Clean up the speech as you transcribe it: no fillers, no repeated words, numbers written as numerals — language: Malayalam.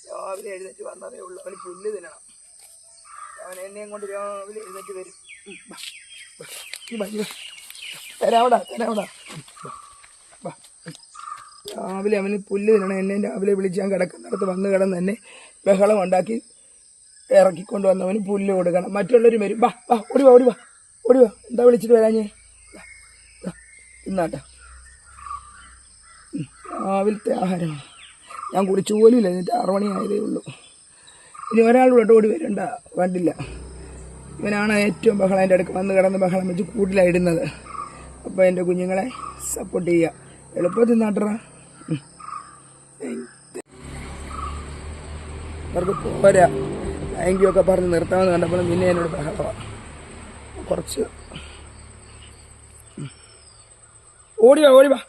രാവിലെ എഴുന്നേറ്റ് വന്നതേ ഉള്ളൂ. അവന് പുല്ല് തിന്നണം. അവൻ എന്നെയും കൊണ്ട് രാവിലെ എഴുന്നേറ്റ് വരും. തരാവടാ. രാവിലെ അവന് പുല്ല് തിന്നണം. എന്നെ രാവിലെ വിളിച്ച് ഞാൻ കിടക്കുന്നിടത്ത് വന്ന് കിടന്ന് തന്നെ ബഹളം ഉണ്ടാക്കി ഇറക്കിക്കൊണ്ട് വന്നവന് പുല്ല് കൊടുക്കണം. മറ്റുള്ളവർ വരും. ഓടി വാ. എന്താ വിളിച്ചിട്ട് വരാഞ്ഞേ? ഇന്നാട്ടാ രാവിലത്തെ ആഹാരമാണ്. ഞാൻ കുടിച്ചു പോലും ഇല്ല. എന്നിട്ട് 6 മണി ആയതേ ഉള്ളൂ. ഇനി ഒരാളോട്ട് ഓടി വരണ്ട, കണ്ടില്ല. ഇവനാണ് ഏറ്റവും ബഹളം. എൻ്റെ അടുക്ക് വന്ന് കിടന്ന് ബഹളം വെച്ച് കൂട്ടിലായിടുന്നത്. അപ്പോൾ എൻ്റെ കുഞ്ഞുങ്ങളെ സപ്പോർട്ട് ചെയ്യുക. എളുപ്പത്തിൽ നാട്ടറ അവർക്ക് പോരാ. താങ്ക്യൊക്കെ പറഞ്ഞ് നിർത്താമെന്ന് കണ്ടപ്പോഴും പിന്നെ എന്നോട് ബഹളമാണ്. കുറച്ച് ഓടി വാ.